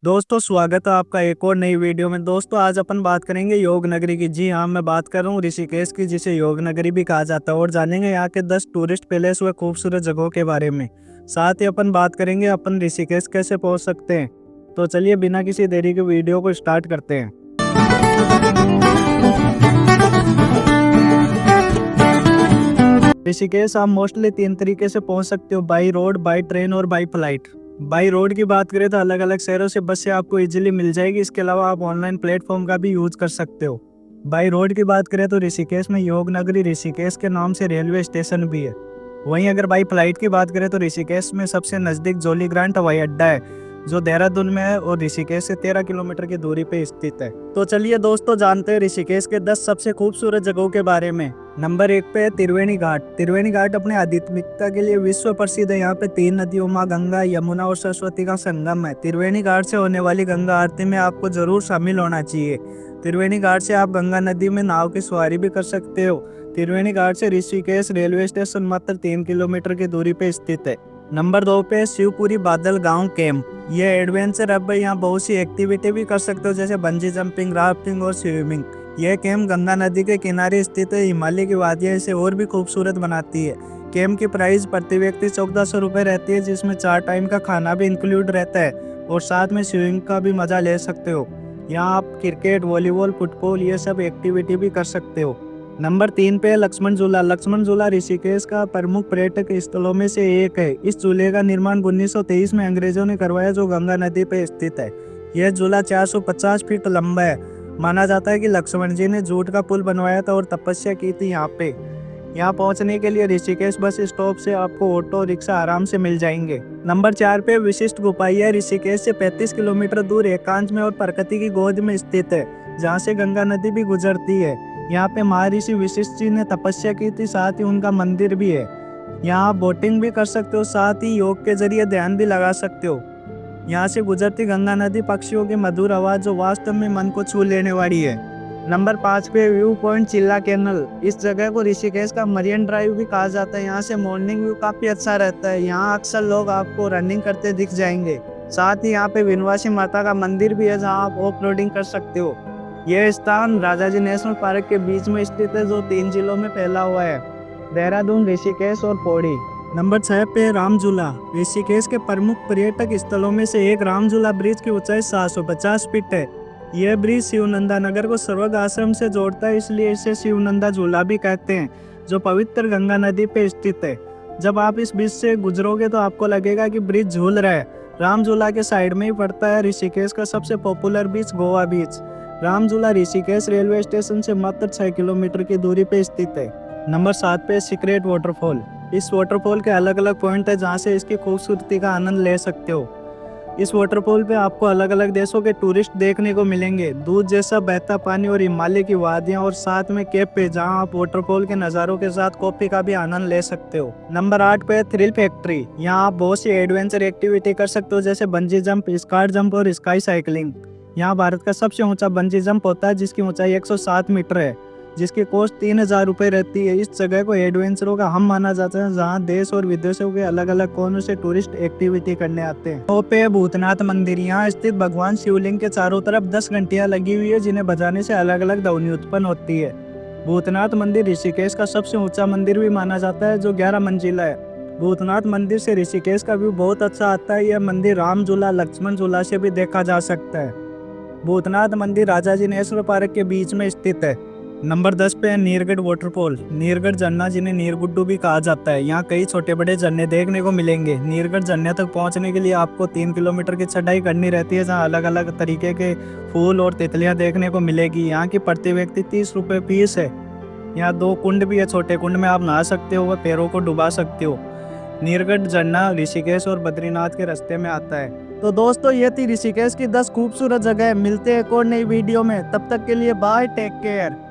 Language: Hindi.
दोस्तों स्वागत है आपका एक और नई वीडियो में। दोस्तों आज अपन बात करेंगे योग नगरी की। जी हाँ, मैं बात कर रहा हूँ ऋषिकेश की, जिसे योग नगरी भी कहा जाता है, और जानेंगे यहाँ के 10 टूरिस्ट प्लेस व खूबसूरत जगहों के बारे में। साथ ही अपन बात करेंगे अपन ऋषिकेश कैसे पहुँच सकते हैं। तो चलिए बिना किसी देरी के वीडियो को स्टार्ट करते हैं। ऋषिकेश आप मोस्टली 3 तरीके से पहुंच सकते हो, बाई रोड, बाई ट्रेन और बाई फ्लाइट। बाई रोड की बात करें तो अलग अलग शहरों से बस से आपको इजीली मिल जाएगी। इसके अलावा आप ऑनलाइन प्लेटफॉर्म का भी यूज कर सकते हो। बाई रोड की बात करें तो ऋषिकेश में योग नगरी ऋषिकेश के नाम से रेलवे स्टेशन भी है। वहीं अगर बाई फ्लाइट की बात करें तो ऋषिकेश में सबसे नजदीक जोली ग्रांट हवाई अड्डा है, जो देहरादून में है और ऋषिकेश से 13 किलोमीटर की दूरी पे स्थित है। तो चलिए दोस्तों जानते हैं ऋषिकेश के 10 सबसे खूबसूरत जगहों के बारे में। नंबर 1 पे है त्रिवेणी घाट। त्रिवेणी घाट अपने आध्यात्मिकता के लिए विश्व प्रसिद्ध है। यहाँ पे 3 नदियों माँ गंगा, यमुना और सरस्वती का संगम है। त्रिवेणी घाट से होने वाली गंगा आरती में आपको जरूर शामिल होना चाहिए। त्रिवेणी घाट से आप गंगा नदी में नाव की सवारी भी कर सकते हो। त्रिवेणी घाट से ऋषिकेश रेलवे स्टेशन मात्र 3 किलोमीटर की दूरी पे स्थित है। नंबर 2 पे शिवपुरी बादल गांव कैंप। ये एडवेंचर अब यहाँ बहुत सी एक्टिविटी भी कर सकते हो, जैसे बंजी जंपिंग, राफ्टिंग और स्विमिंग। यह कैंप गंगा नदी के किनारे स्थित है। हिमालय की वादियां इसे और भी खूबसूरत बनाती है। कैंप की प्राइस प्रति व्यक्ति 1400 रुपये रहती है, जिसमें 4 टाइम का खाना भी इंक्लूड रहता है और साथ में स्विमिंग का भी मजा ले सकते हो। यहाँ आप क्रिकेट, वॉलीबॉल, फुटबॉल ये सब एक्टिविटी भी कर सकते हो। नंबर 3 पे लक्ष्मण झूला। लक्ष्मण झूला ऋषिकेश का प्रमुख पर्यटक स्थलों में से एक है। इस झूले का निर्माण 1923 में अंग्रेजों ने करवाया, जो गंगा नदी पे स्थित है। यह झूला 450 फीट लंबा है। माना जाता है कि लक्ष्मण जी ने जूट का पुल बनवाया था और तपस्या की थी यहाँ पे। यहाँ पहुँचने के लिए ऋषिकेश बस स्टॉप से आपको ऑटो रिक्शा आराम से मिल जाएंगे। नंबर 4 पे विशिष्ट गुफा। यह ऋषिकेश से 35 किलोमीटर दूर एकांत में और प्रकृति की गोद में स्थित है, जहाँ से गंगा नदी भी गुजरती है। यहाँ पे महर्षि वशिष्ठ जी ने तपस्या की थी, साथ ही उनका मंदिर भी है। यहाँ आप बोटिंग भी कर सकते हो, साथ ही योग के जरिए ध्यान भी लगा सकते हो। यहाँ से गुजरती गंगा नदी, पक्षियों की मधुर आवाज जो वास्तव में मन को छू लेने वाली है। नंबर 5 पे व्यू पॉइंट चिल्ला कैनल। इस जगह को ऋषिकेश का मरीन ड्राइव भी कहा जाता है। यहाँ से मॉर्निंग व्यू काफी अच्छा रहता है। यहाँ अक्सर लोग आपको रनिंग करते दिख जाएंगे। साथ ही यहाँ पे विंध्यवासिनी माता का मंदिर भी है, जहाँ आप ऑफ रोडिंग कर सकते हो। यह स्थान राजाजी नेशनल पार्क के बीच में स्थित है, जो 3 जिलों में फैला हुआ है, देहरादून, ऋषिकेश और पौड़ी। नंबर 6 पे राम झूला। ऋषिकेश के प्रमुख पर्यटक स्थलों में से एक राम झूला ब्रिज की ऊंचाई 750 फीट है। यह ब्रिज शिवनंदा नगर को स्वर्ग आश्रम से जोड़ता है, इसलिए इसे शिवनंदा झूला भी कहते हैं, जो पवित्र गंगा नदी पे स्थित है। जब आप इस ब्रिज से गुजरोगे तो आपको लगेगा कि ब्रिज झूल रहा है। राम झूला के साइड में ही पड़ता है ऋषिकेश का सबसे पॉपुलर बीच, गोवा बीच। राम झूला ऋषिकेश रेलवे स्टेशन से मात्र 6 किलोमीटर की दूरी पे स्थित है। नंबर 7 पे सीक्रेट वाटरफॉल। इस वाटरफॉल के अलग अलग पॉइंट है, जहाँ से इसकी खूबसूरती का आनंद ले सकते हो। इस वाटरफॉल पे आपको अलग अलग देशों के टूरिस्ट देखने को मिलेंगे। दूध जैसा बहता पानी और हिमालय की वादियां, और साथ में कैफे, जहां आप वाटरफॉल के नज़ारों के साथ कॉफी का भी आनंद ले सकते हो। नंबर 8 पे थ्रिल फैक्ट्री। यहाँ आप बहुत सी एडवेंचर एक्टिविटी कर सकते हो, जैसे बंजी जंप, स्काई जंप और स्काई साइकिलिंग। यहाँ भारत का सबसे ऊंचा बंजी जंप होता है, जिसकी ऊंचाई 107 मीटर है, जिसकी कॉस्ट 3000 रुपये रहती है। इस जगह को एडवेंचरों का हम माना जाता है, जहाँ देश और विदेशों के अलग अलग कोनों से टूरिस्ट एक्टिविटी करने आते हैं। तो पे भूतनाथ मंदिर। यहाँ स्थित भगवान शिवलिंग के चारों तरफ 10 घंटियां लगी हुई है, जिन्हें बजाने से अलग अलग ध्वनि उत्पन्न होती है। भूतनाथ मंदिर ऋषिकेश का सबसे ऊंचा मंदिर भी माना जाता है, जो 11 मंजिला है। भूतनाथ मंदिर से ऋषिकेश का व्यू बहुत अच्छा आता है। यह मंदिर राम झूला, लक्ष्मण झूला से भी देखा जा सकता है। भूतनाथ मंदिर राजाजी नेशनल पार्क के बीच में स्थित है। नंबर 10 पे है नीरगढ़ वाटरफॉल। नीरगढ़ झरना, जिन्हें नीरगुड्डू भी कहा जाता है। यहाँ कई छोटे बड़े झरने देखने को मिलेंगे। नीरगढ़ झरने तक पहुँचने के लिए आपको 3 किलोमीटर की चढ़ाई करनी रहती है, जहाँ अलग अलग तरीके के फूल और तितलियाँ देखने को मिलेगी। यहाँ की प्रति व्यक्ति 30 रुपये फीस है। यहाँ 2 कुंड भी है, छोटे कुंड में आप नहा सकते हो व पैरों को डुबा सकते हो। नीरगढ़ झरना ऋषिकेश और बद्रीनाथ के रास्ते में आता है। तो दोस्तों ये थी ऋषिकेश की 10 खूबसूरत जगह। मिलते हैं एक और नई वीडियो में, तब तक के लिए बाय, टेक केयर।